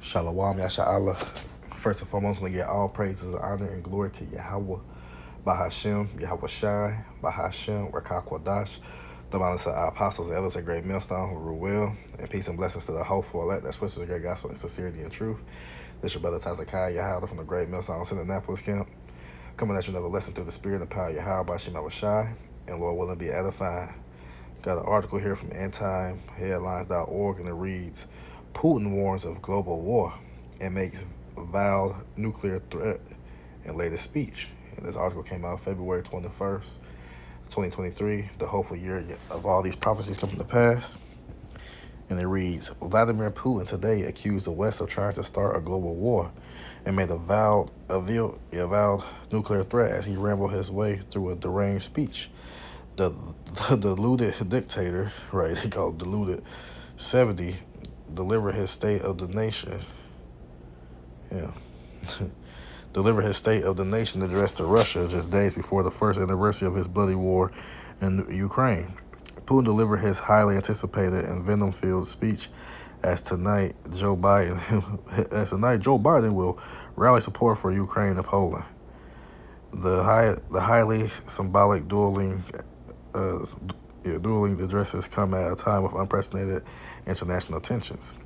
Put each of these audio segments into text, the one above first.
Shalom, Yasha'Allah. First and foremost, we get all praises, honor, and glory to Yahweh, Bahashem, Yahweh Shai, Bahashem, Rakah Kwadash, the mountains of our apostles, elders, and great millstone who rule well, and peace and blessings to the hopeful elect that switches the great gospel in sincerity and truth. This your brother Tazakai Yahweh from the great millstone in Annapolis camp, coming at you another lesson through the spirit and power of Yahweh, Bahashem, Shai, and Lord willing be edifying. Got an article here from endtimeheadlines.org, and it reads, Putin warns of global war and makes vowed nuclear threat in latest speech. And this article came out February 21st, 2023, the hopeful year of all these prophecies coming to pass. And it reads, Vladimir Putin today accused the West of trying to start a global war and made a avowed nuclear threat as he rambled his way through a deranged speech. The deluded dictator, right, they call it deluded 70, delivered his State of the Nation. Yeah. Delivered his State of the Nation address to Russia just days before the first anniversary of his bloody war in Ukraine. Putin delivered his highly anticipated and venom-filled speech as tonight Joe Biden will rally support for Ukraine and Poland. The highly symbolic dueling addresses come at a time of unprecedented international tensions.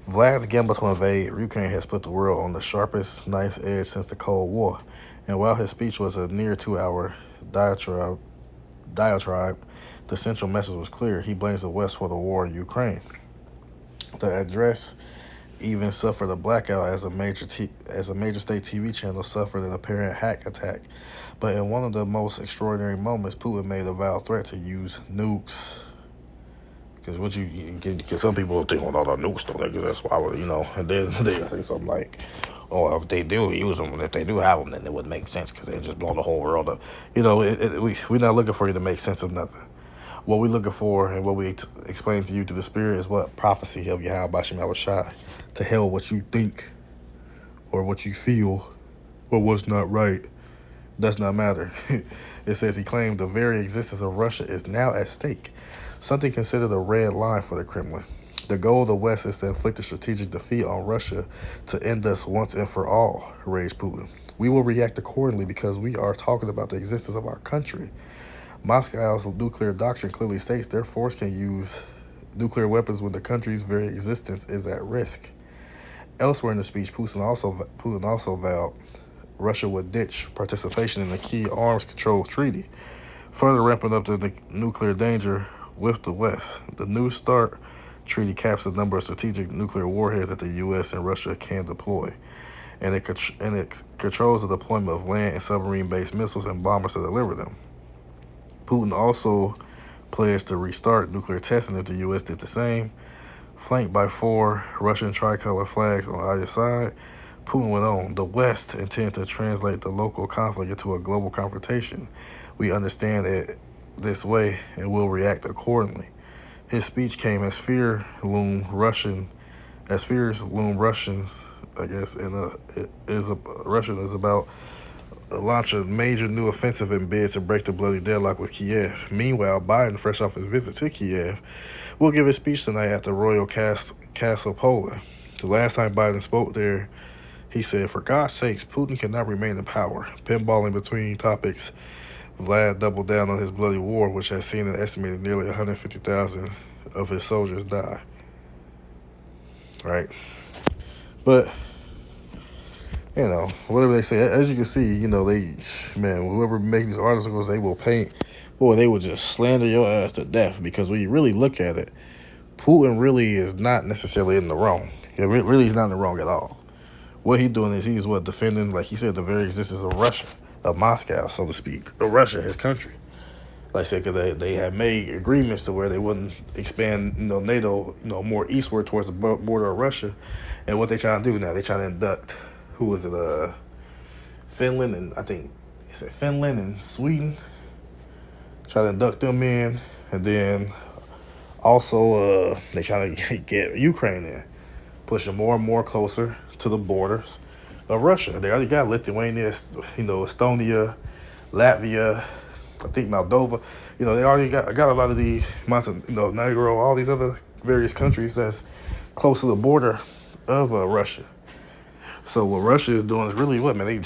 Vlad's gamble to invade Ukraine has put the world on the sharpest knife's edge since the Cold War. And while his speech was a near 2-hour diatribe, the central message was clear. He blames the West for the war in Ukraine. The address even suffered a blackout as a major state TV channel suffered an apparent hack attack. But in one of the most extraordinary moments, Putin made a vowed threat to use nukes. Because some people think, well, no, nukes don't exist. That's why, and then they say something like, oh, if they do use them, if they do have them, then it wouldn't make sense because they just blow the whole world up. We're not looking for you to make sense of nothing. What we're looking for and what we explain to you through the Spirit is what prophecy of Yahweh Bashem Yahushai. To hell what you think or what you feel or what's not right does not matter. It says he claimed the very existence of Russia is now at stake, something considered a red line for the Kremlin. The goal of the West is to inflict a strategic defeat on Russia to end us once and for all, raged Putin. We will react accordingly because we are talking about the existence of our country. Moscow's nuclear doctrine clearly states their force can use nuclear weapons when the country's very existence is at risk. Elsewhere in the speech, Putin also vowed Russia would ditch participation in the key arms control treaty, further ramping up the nuclear danger with the West. The New START treaty caps the number of strategic nuclear warheads that the U.S. and Russia can deploy, and it controls the deployment of land and submarine-based missiles and bombers to deliver them. Putin also pledged to restart nuclear testing if the U.S. did the same. Flanked by 4 Russian tricolor flags on either side, Putin went on, the West intend to translate the local conflict into a global confrontation. We understand it this way and will react accordingly. His speech came as fears loom Russians, I guess, and Russia is about launch a major new offensive in bid to break the bloody deadlock with Kiev. Meanwhile, Biden, fresh off his visit to Kiev, will give his speech tonight at the Royal Castle, Poland. The last time Biden spoke there, he said, for God's sakes, Putin cannot remain in power. Pinballing between topics, Vlad doubled down on his bloody war, which has seen an estimated nearly 150,000 of his soldiers die. Right? But whatever they say, as you can see, whoever makes these articles, they will paint, they will just slander your ass to death, because when you really look at it, Putin really is not necessarily in the wrong. He really is not in the wrong at all. What he's doing is he's defending, like he said, the very existence of Russia, of Moscow, so to speak, of Russia, his country. Like I said, because they had made agreements to where they wouldn't expand, NATO, more eastward towards the border of Russia. And what they trying to do now, they trying to induct, who was it, Finland and I think it's Finland and Sweden. Try to induct them in, and then also they trying to get Ukraine in, pushing more and more closer to the borders of Russia. They already got Lithuania, Estonia, Latvia, I think Moldova. They already got a lot of these Montenegro, all these other various countries that's close to the border of Russia. So what Russia is doing is really what, man? They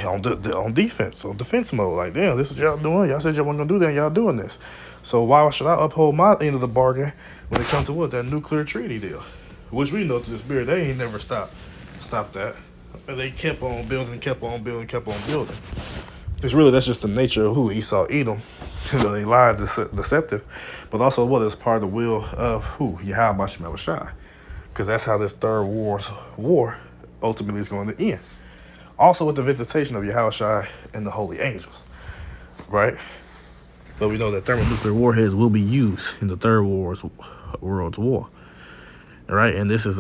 on defense, on defense mode. Like, damn, this is what y'all doing. Y'all said y'all weren't gonna do that. And y'all doing this. So why should I uphold my end of the bargain when it comes to what, that nuclear treaty deal, which we know through the spirit they ain't never stopped that. And they kept on building, kept on building, kept on building. It's really, that's just the nature of who Esau Edom. They lied, deceptive, but also what is part of the will of who, Yahweh Bashem Shai, because that's how this third war ultimately is going to end. Also with the visitation of Yahweh Shai and the holy angels, right? But we know that thermonuclear warheads will be used in the third world's war, right? And this is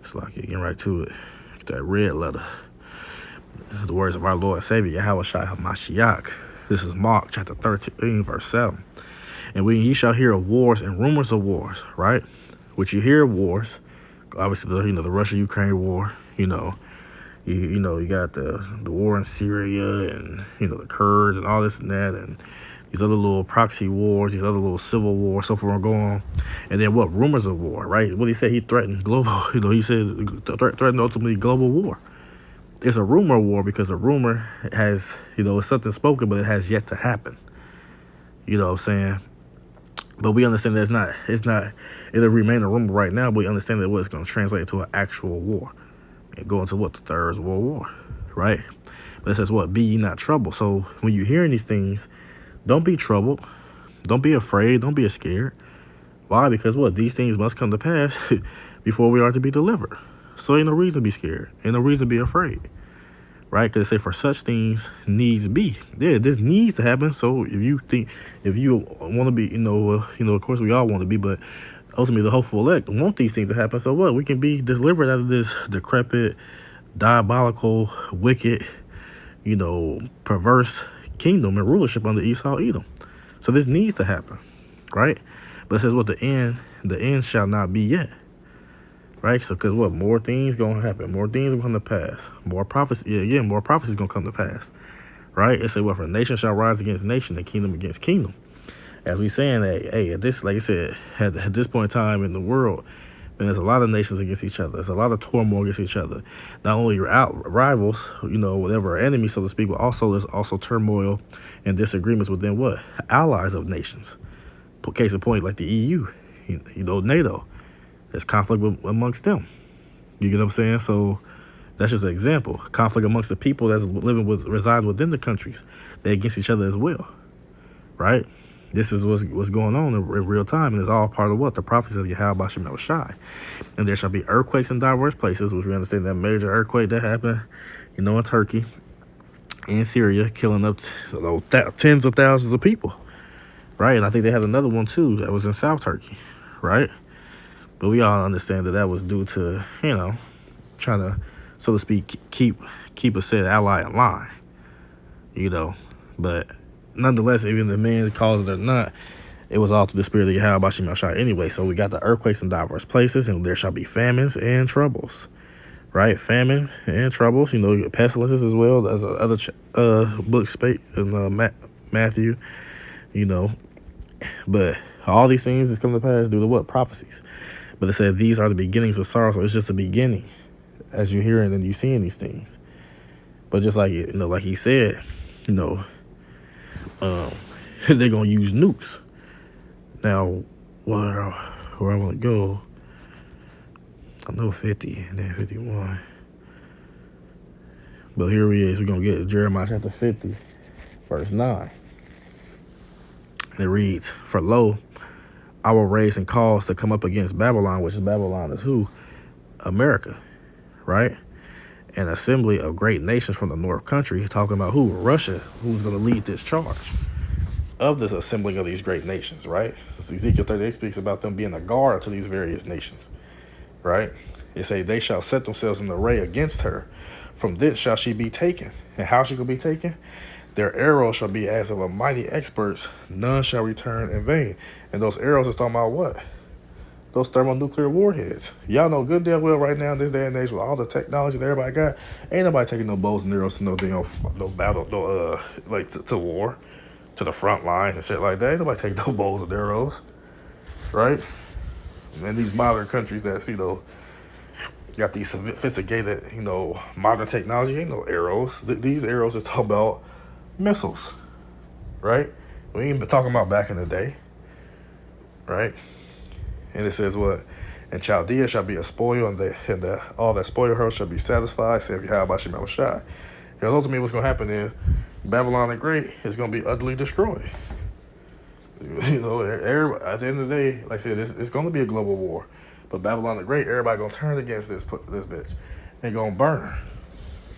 it's like getting right to it. That red letter. The words of our Lord and Savior, Yahweh Shai HaMashiach. This is Mark chapter 13, verse 7. And when ye shall hear of wars and rumors of wars, right? Which you hear of wars, obviously the Russia-Ukraine war, you got the war in Syria and the Kurds and all this and that, and these other little proxy wars, these other little civil wars, so forth and go on. And then what? Rumors of war, right? What he said, he threatened global, he said threatened ultimately global war. It's a rumor war because a rumor has, it's something spoken, but it has yet to happen. You know what I'm saying? But we understand that it'll remain a rumor right now, but we understand that it's going to translate into an actual war. And go into what? The Third World War, right? But it says what? Be ye not troubled. So when you're hearing these things, don't be troubled. Don't be afraid. Don't be scared. Why? Because what? These things must come to pass before we are to be delivered. So ain't no reason to be scared. Ain't no reason to be afraid. Right? Because they say for such things needs be. Yeah, this needs to happen. So if you want to be, of course we all want to be, but ultimately the hopeful elect want these things to happen. So what? We can be delivered out of this decrepit, diabolical, wicked, perverse kingdom and rulership under Esau Edom. So this needs to happen. Right? But it says what? The end shall not be yet. Right? So, because what? More things going to happen. More things will come to pass. More prophecy. More prophecy is going to come to pass. Right? It said, what? For nation shall rise against nation and kingdom against kingdom. As we saying that, hey, at this, like I said, at this point in time in the world, man, there's a lot of nations against each other. There's a lot of turmoil against each other. Not only your rivals, whatever enemies, so to speak, but also there's also turmoil and disagreements within what? Allies of nations. Case in point, like the EU, NATO. There's conflict amongst them. You get what I'm saying? So that's just an example. Conflict amongst the people that's reside within the countries. They're against each other as well. Right? This is what's going on in real time, and it's all part of what? The prophecy of Yahweh Bashem Shai. And there shall be earthquakes in diverse places, which we understand that major earthquake that happened, in Turkey, in Syria, killing up tens of thousands of people. Right? And I think they had another one too that was in South Turkey. Right? But we all understand that was due to, trying to, so to speak, keep a said ally in line, But nonetheless, even the man caused it or not, it was all through the spirit of Yahweh Bashem Shai anyway. So we got the earthquakes in diverse places, and there shall be famines and troubles, right? Famines and troubles, pestilences as well. There's other book spake in Matthew, But all these things is coming to pass due to what? Prophecies. But it said these are the beginnings of sorrow. So it's just the beginning as you're hearing and you're seeing these things. But just like, like he said, they're going to use nukes. Now, where I want to go, I know 50 and then 51. But here he is. We're going to get Jeremiah chapter 50, verse 9. It reads, for lo, I will raise and cause to come up against Babylon, which is Babylon is who? America, right? An assembly of great nations from the north country. He's talking about who? Russia, who's going to lead this charge of this assembling of these great nations, right? So Ezekiel 38 speaks about them being a guard to these various nations, right? It say they shall set themselves in array against her. From thence shall she be taken. And how she will be taken? Their arrows shall be as of a mighty experts. None shall return in vain. And those arrows is talking about what? Those thermonuclear warheads. Y'all know good damn well right now in this day and age with all the technology that everybody got, ain't nobody taking no bows and arrows to no battle, to war, to the front lines and shit like that. Ain't nobody taking no bows and arrows, right? And these modern countries that's, got these sophisticated, modern technology, ain't no arrows. These arrows is talking about missiles, right? We ain't been talking about back in the day, right? And it says what? And Chaldea shall be a spoil, and all that spoil her shall be satisfied, saith Yahweh Shem Shai. Because ultimately what's going to happen is Babylon the Great is going to be utterly destroyed. At the end of the day, like I said, it's going to be a global war. But Babylon the Great, everybody going to turn against this bitch. They going to burn her,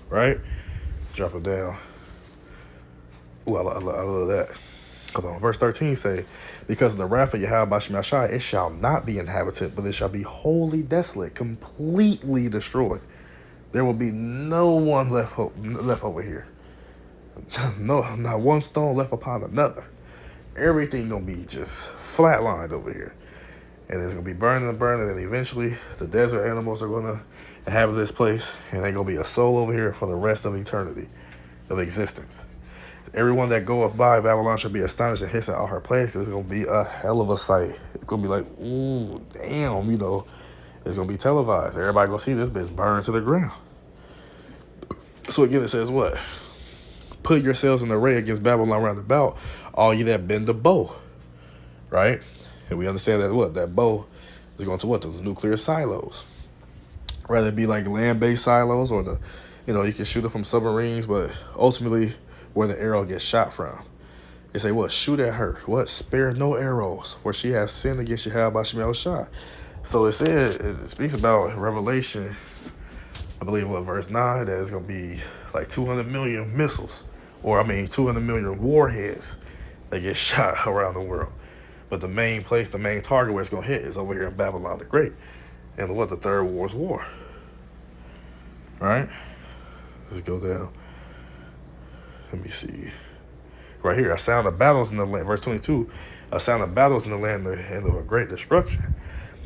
right? Drop it down. Ooh, I love that. Hold on, verse 13 say, because of the wrath of Yahweh Bashim Yashai, it shall not be inhabited, but it shall be wholly desolate, completely destroyed. There will be no one left over here. No, not one stone left upon another. Everything gonna be just flatlined over here. And it's gonna be burning and burning, and eventually the desert animals are gonna inhabit this place, and they're gonna be a soul over here for the rest of eternity, of existence. Everyone that goeth by Babylon should be astonished and hiss at all her plagues, because it's going to be a hell of a sight. It's going to be like, ooh, damn, it's going to be televised. Everybody going to see this bitch burn to the ground. So again, it says what? Put yourselves in array against Babylon round about, all ye that bend the bow, right? And we understand that what? That bow is going to what? Those nuclear silos. Rather it be like land-based silos, or you can shoot it from submarines, but ultimately where the arrow gets shot from. They say, what? Shoot at her. What? Spare no arrows, for she has sinned against Yahweh Bashim Shai. So it speaks about Revelation, I believe, verse 9, that it's going to be like 200 million missiles, 200 million warheads that get shot around the world. But the main target where it's going to hit is over here in Babylon the Great. And what? The Third World War. All right? Let's go down. Let me see. Right here, a sound of battles in the land. Verse 22, a sound of battles in the land and of a great destruction.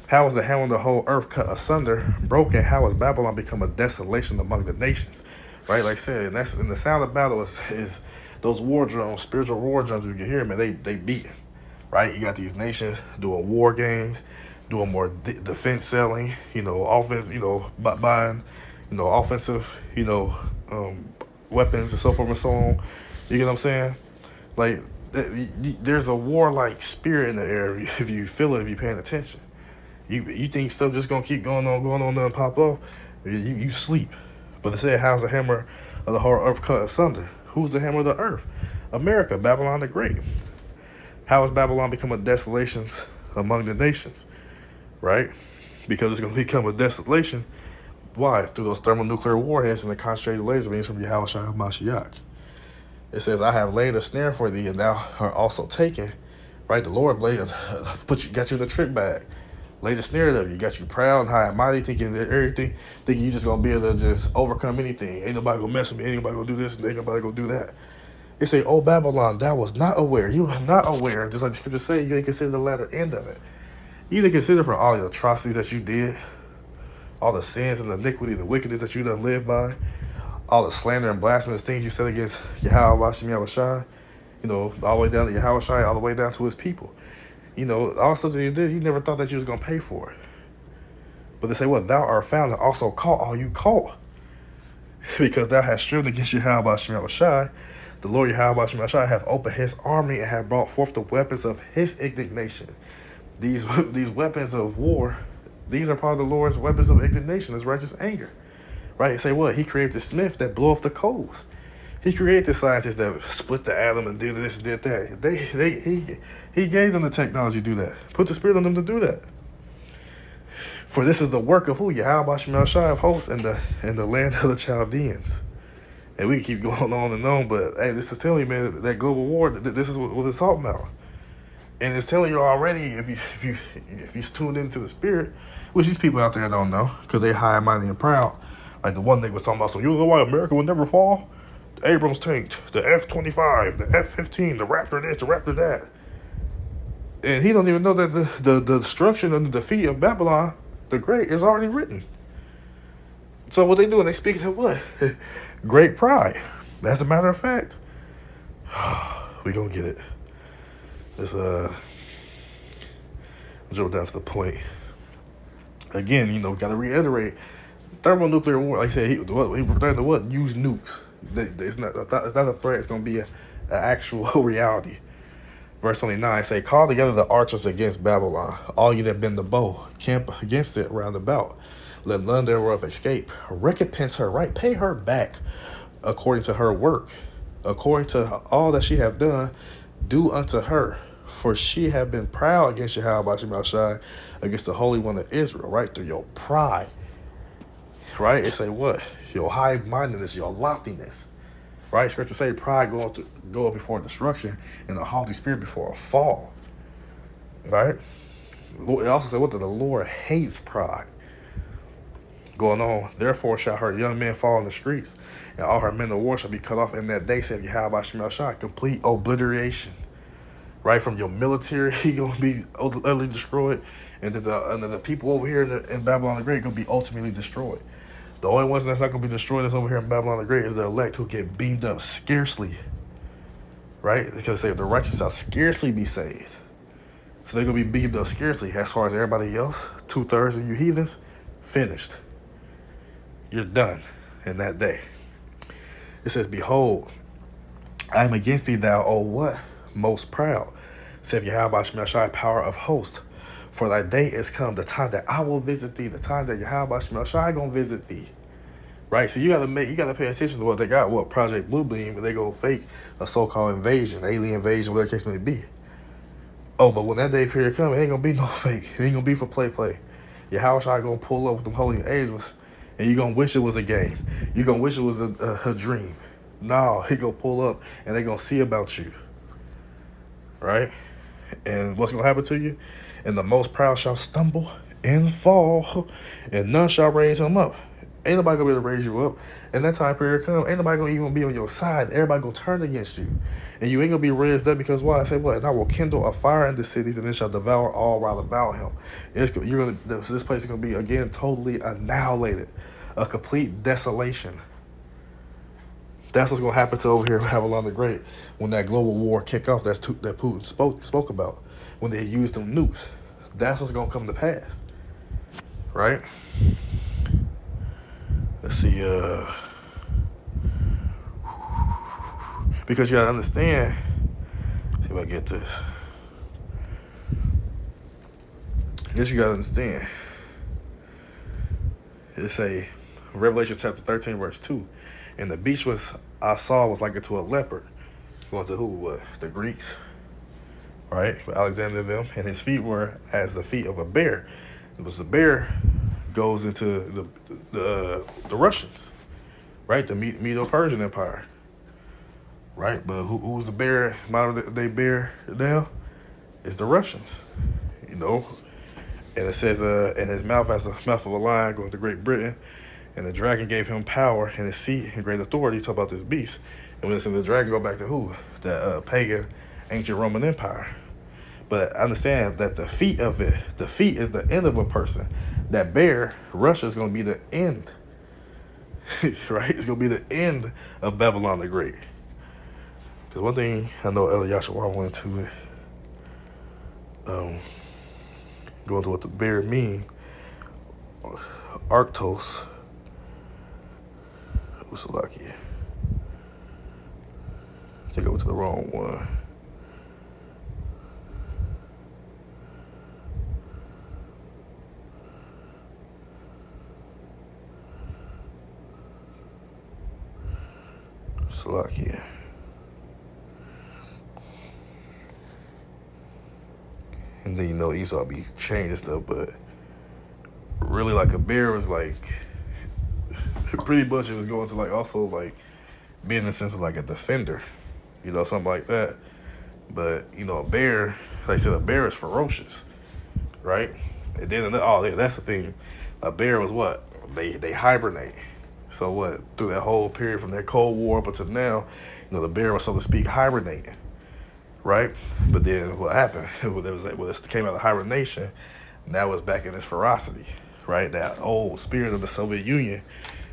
How is the hammer of the whole earth cut asunder, broken? How has Babylon become a desolation among the nations? Right, like I said, and the sound of battle is those war drums, spiritual war drums. You can hear, man, they beating. Right, you got these nations doing war games, doing more defense selling. Offense. Buying, offensive. Weapons and so forth and so on. You get what I'm saying? Like, there's a warlike spirit in the air if you feel it, if you're paying attention. You think stuff just gonna keep going on and pop off? You sleep. But they said, how's the hammer of the whole earth cut asunder? Who's the hammer of the earth? America, Babylon the Great. How has Babylon become a desolation among the nations? Right? Because it's gonna become a desolation. Why? Through those thermonuclear warheads and the concentrated laser beams from Yahweh Shai Mashiach. It says, I have laid a snare for thee, and thou art also taken. Right? The Lord got you in the trick bag. Laid a snare of you. Got you proud and high and mighty, thinking you just going to be able to just overcome anything. Ain't nobody going to mess with me. Ain't nobody going to do this, and ain't nobody going to do that. They say, oh, Babylon, thou was not aware. You were not aware. Just like the scripture say, you didn't consider the latter end of it. You didn't consider for all the atrocities that you did, all the sins and the iniquity, the wickedness that you done lived by, all the slander and blasphemous things you said against Yahweh Bashim Yahushai, all the way down to Yahweh Shai, all the way down to his people. All the stuff that you did, you never thought that you was going to pay for it. But they say, well, thou art found and also caught all you caught. Because thou hast striven against Yahweh Bashim Yahushai. The Lord Yahweh Bashim Yahushai hath opened his army and hath brought forth the weapons of his indignation. These weapons of war, these are part of the Lord's weapons of indignation, his righteous anger. Right? They say what? He created the smith that blew off the coals. He created the scientists that split the atom and did this and did that. He gave them the technology to do that. Put the spirit on them to do that. For this is the work of who? Yahweh Bashim Yahushai of hosts in the land of the Chaldeans. And we keep going on and on, but hey, this is telling you, man, that global war, this is what it's talking about. And it's telling you already, if you tuned into the spirit, which these people out there don't know, because they high and mighty and proud. Like the one nigga was talking about, so you know why America will never fall? The Abrams tank, the F-25, the F-15, the Raptor this, the Raptor that. And he don't even know that the destruction and the defeat of Babylon the Great is already written. So what they do, they speak to what? Great pride. As a matter of fact, we gonna get it. Let's jump down to the point. Again, we got to reiterate, thermonuclear war. Like I said, he threatened to what? Use nukes. It's not a threat. It's going to be an actual reality. Verse 29 say, call together the archers against Babylon, all ye that bend the bow, camp against it round about. Let none thereof escape. Recompense her, right? Pay her back according to her work, according to all that she have done, do unto her. For she have been proud against Yahweh Shemel Shai, against the Holy One of Israel, right? Through your pride, right? It say what? Your high-mindedness, your loftiness, right? Scripture say pride go up before destruction, and a haughty spirit before a fall, right? It also said what? The Lord hates pride. Going on, therefore shall her young men fall in the streets, and all her men of war shall be cut off in that day, said Yahweh Shemel Shai. Complete obliteration, right? From your military, he gonna be utterly destroyed, and then the people over here in Babylon the Great gonna be ultimately destroyed. The only ones that's not gonna be destroyed that's over here in Babylon the Great is the elect, who get beamed up scarcely, right? Because they the righteous shall scarcely be saved, so they're gonna be beamed up scarcely. As far as everybody else, 2/3 of you heathens, finished. You're done in that day. It says, behold, I am against thee, thou, O what? Most proud, saith Yahweh Shemel Shai, power of hosts. For thy day is come, the time that I will visit thee, the time that Yahweh Shemel Shai gonna visit thee. Right? So you gotta pay attention to what they got, what Project Bluebeam, and they gonna fake a so-called invasion, alien invasion, whatever the case may be. Oh, but when that day period comes, it ain't gonna be no fake. It ain't gonna be for play. Yahweh Shai gonna pull up with them holy angels, and you gonna wish it was a game. You gonna wish it was a dream. No, he gonna pull up, and they gonna see about you. Right? And what's gonna happen to you? And the most proud shall stumble and fall, and none shall raise him up. Ain't nobody gonna be able to raise you up. And that time period come, ain't nobody gonna even be on your side. Everybody gonna turn against you, and you ain't gonna be raised up, because why? I say what? And I will kindle a fire in the cities, and it shall devour all round about him. This place is gonna be again totally annihilated, a complete desolation. That's what's gonna happen to over here in Babylon the Great when that global war kick off. That Putin spoke about, when they used them nukes. That's what's gonna come to pass, right? Let's see. Because you gotta understand. See if I get this. You gotta understand. It's a Revelation chapter 13 verse 2. And the beast I saw was like unto a leopard. Going to who? What? The Greeks, right? Alexander and them. And his feet were as the feet of a bear. It was the bear goes into the Russians, right? The Medo-Persian Empire, right? But who's the bear? Modern day bear now? It's the Russians, And it says, in his mouth as the mouth of a lion, going to Great Britain. And the dragon gave him power and his seat and great authority. Talk about this beast. And when it's in the dragon, go back to who? The pagan, ancient Roman Empire. But understand that the feet of it, the feet is the end of a person. That bear, Russia, is going to be the end. Right? It's going to be the end of Babylon the Great. Because one thing I know Yahshua went to it, going to what the bear mean, Arctos. Lucky. I think I went to the wrong one. Slovakia. And then Esau be changing stuff, but really like a bear was like pretty much it was going to like also like being in the sense of like a defender, something like that. But a bear, like I said, a bear is ferocious, right? And then that's the thing, a bear was what? They hibernate. So what? Through that whole period from that Cold War up until now, the bear was, so to speak, hibernating, right? But then what happened? It came out of hibernation. Now it's back in its ferocity, right? That old spirit of the Soviet Union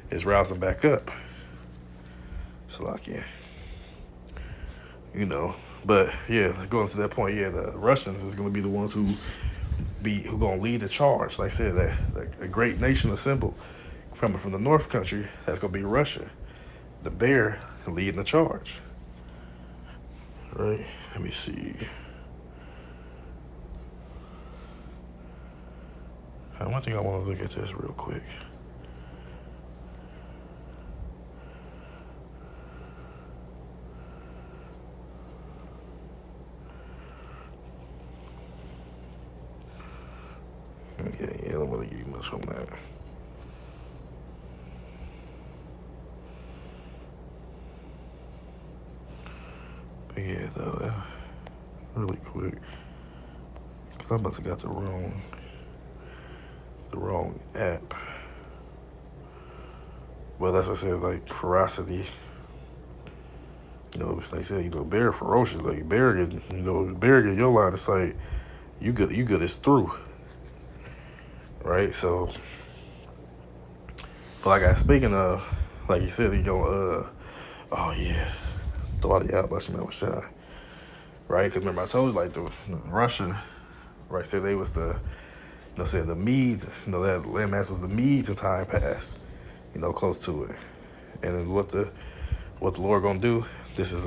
is rousing back up. So like, But yeah, going to that point, the Russians is going to be the ones who who gonna lead the charge. Like I said, that a great nation assembled from the North Country. That's gonna be Russia. The bear leading the charge. Right? Let me see. One thing I want to look at this real quick. Yeah, I don't really get much on that. But yeah, though, really quick, cause I must have got the wrong app. Well, that's what I said, like ferocity. Like I said, bear ferocious. Like bear get your line of sight. You good is through. Right? So, but like speaking of, like you said, oh yeah, throw out the outbush man was shy. Right? Because remember I told you, like the Russian, right, said they was said the Medes, that landmass was the Medes in time past, close to it. And then what the Lord gonna do, this is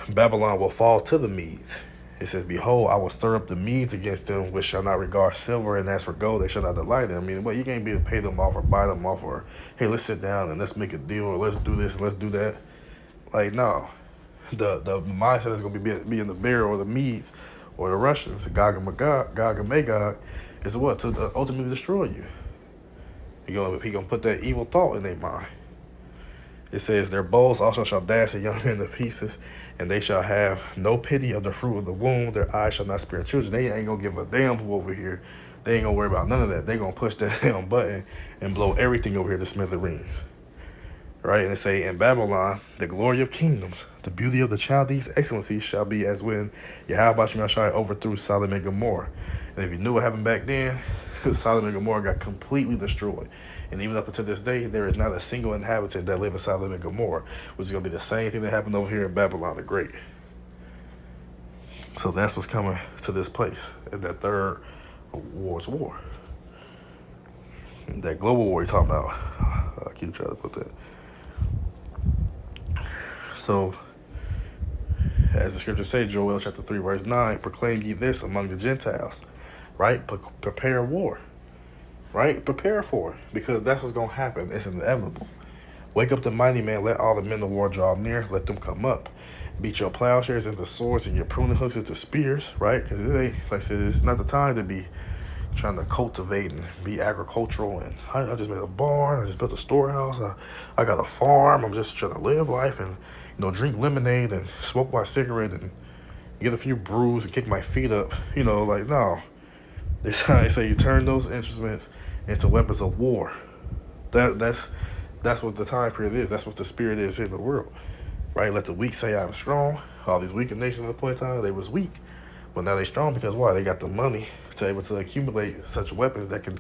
Babylon will fall to the Medes. It says, behold, I will stir up the Medes against them, which shall not regard silver, and as for gold, they shall not delight in. I mean, you can't be able to pay them off or buy them off, or, hey, let's sit down and let's make a deal, or let's do this and let's do that. Like, no. The mindset is going to be in the bear or the Medes or the Russians, Gog and Magog, is what? To ultimately destroy you. He gonna put that evil thought in their mind. It says, their bows also shall dash the young men to pieces, and they shall have no pity of the fruit of the womb. Their eyes shall not spare children. They ain't going to give a damn who over here. They ain't going to worry about none of that. They going to push that damn button and blow everything over here to smithereens. Right? And it say, in Babylon, the glory of kingdoms, the beauty of the Chaldees' excellency shall be as when Yahweh Shemashai overthrew Sodom and Gomorrah. And if you knew what happened back then, Sodom and Gomorrah got completely destroyed. And even up until this day, there is not a single inhabitant that live in Sodom and Gomorrah, which is going to be the same thing that happened over here in Babylon the Great. So that's what's coming to this place, in that third war's war. That global war you're talking about. I keep trying to put that. So, as the scriptures say, Joel chapter 3, verse 9, proclaim ye this among the Gentiles, right? Prepare war, right? Prepare for it, because that's what's going to happen. It's inevitable. Wake up the mighty man, let all the men of war draw near, let them come up. Beat your plowshares into swords and your pruning hooks into spears, right? Because it ain't, like I said, it's not the time to be trying to cultivate and be agricultural. And I just made a barn, I just built a storehouse, I got a farm, I'm just trying to live life and, drink lemonade and smoke my cigarette and get a few brews and kick my feet up. No. They say you turn those instruments into weapons of war. That's what the time period is. That's what the spirit is in the world. Right? Let the weak say I'm strong. All these weaker nations at the point in time, they was weak. But now they strong because why? They got the money to able to accumulate such weapons that can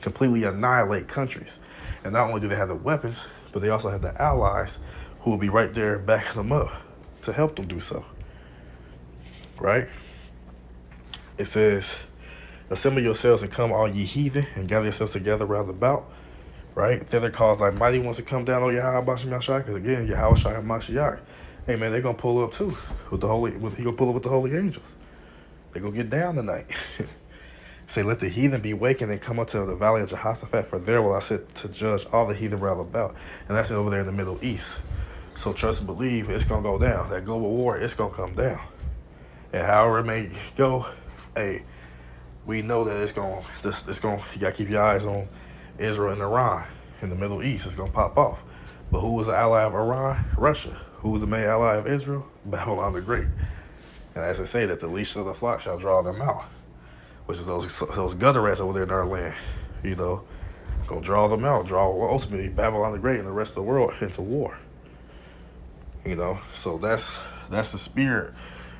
completely annihilate countries. And not only do they have the weapons, but they also have the allies who will be right there backing them up to help them do so. Right? It says, assemble yourselves and come, all ye heathen, and gather yourselves together round about. Right? Thither cause thy mighty ones to come down, O Yahweh Bashim, because again, Yahweh Shai Mashiach. Hey man, they're gonna pull up too he gonna pull up with the holy angels. They're gonna get down tonight. Say, let the heathen be wakened and come up to the valley of Jehoshaphat, for there will I sit to judge all the heathen round about. And that's over there in the Middle East. So trust and believe it's gonna go down. That global war, it's gonna come down. And however it may go, hey, we know that you gotta keep your eyes on Israel and Iran in the Middle East. It's gonna pop off. But who was the ally of Iran? Russia. Who was the main ally of Israel? Babylon the Great. And as I say, that the least of the flock shall draw them out, which is those gutter rats over there in our land. Gonna draw them out, ultimately Babylon the Great and the rest of the world into war. So that's the spirit.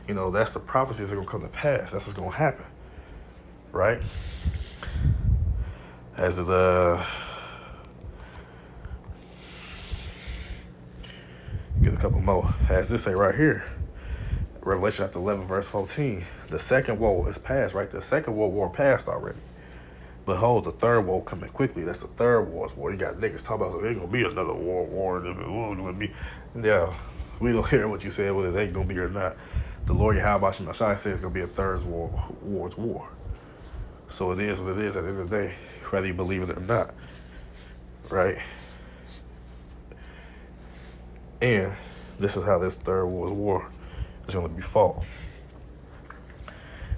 That's the prophecies that are gonna come to pass. That's what's gonna happen, right? As it get a couple more. As this say right here, Revelation chapter 11, verse 14. The second woe is past, right? The second World War passed already. Behold, the third woe coming quickly. That's the third war's war. You got niggas talking about, so there ain't gonna be another world war. Gonna be, yeah, we don't care what you said, whether it ain't gonna be or not. The Lord Yahweh Shai says it's gonna be a third war's war. So it is what it is at the end of the day, whether you believe it or not, right? And this is how this third war's war is gonna be fought.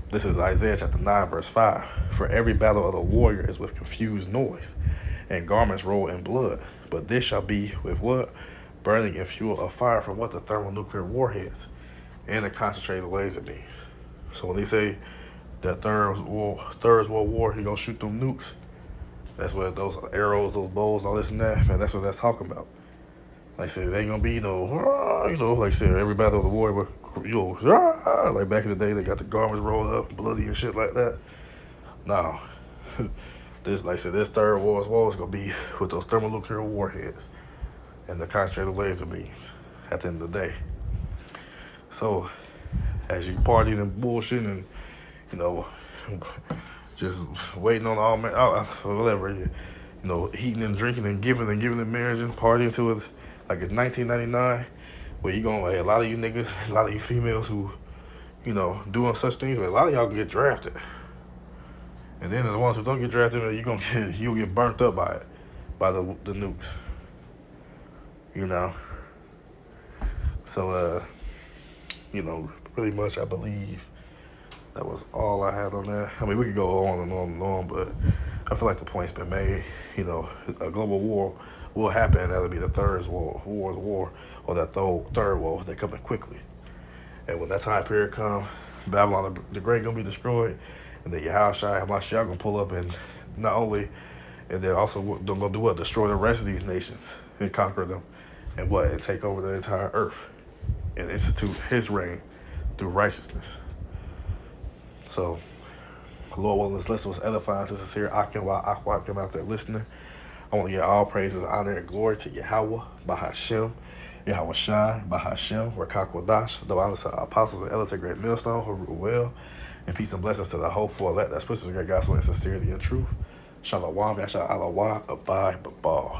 This is Isaiah chapter 9, verse 5. For every battle of the warrior is with confused noise, and garments roll in blood. But this shall be with what? Burning and fuel of fire from what? The thermonuclear warheads and the concentrated laser beams. So when they say that third World War, he gonna shoot them nukes, that's what those arrows, those bows, all this and that, man, that's what that's talking about. Like I said, it ain't gonna be no, like I said, every battle of the war, like back in the day, they got the garments rolled up, bloody and shit like that. No, this, like I said, this third war's war is gonna be with those thermonuclear warheads and the concentrated laser beams at the end of the day. So, as you partying and bullshitting and, just waiting on all man, whatever, eating and drinking and giving in marriage and partying to it like it's 1999, where you gonna, a lot of you niggas, a lot of you females who, doing such things, but a lot of y'all can get drafted. And then the ones who don't get drafted, you'll get burnt up by it, by the nukes. So, pretty much I believe that was all I had on that. I mean, we could go on and on and on, but I feel like the point's been made. A global war will happen. That'll be the third war's war, or that third war. They're coming quickly. And when that time period comes, Babylon the Great gonna be destroyed, and then Yahushua Hamashiach gonna pull up and not only, and then also they're gonna do what? Destroy the rest of these nations and conquer them, and take over the entire earth, and institute his reign through righteousness. So, Lord willing, this lesson was edifying to sincere Akim while Aqua came out there listening. I want to give all praises, honor, and glory to Yahweh, Bahashem, Yahweh Shai, Bahashem, Rakakwadash, the honor to the apostles and elders of Great Millstone, who rule well, and peace and blessings to the hopeful elect that spreads the great gospel in sincerity and truth. Shalom, Yasha Allah, Abide, Babal.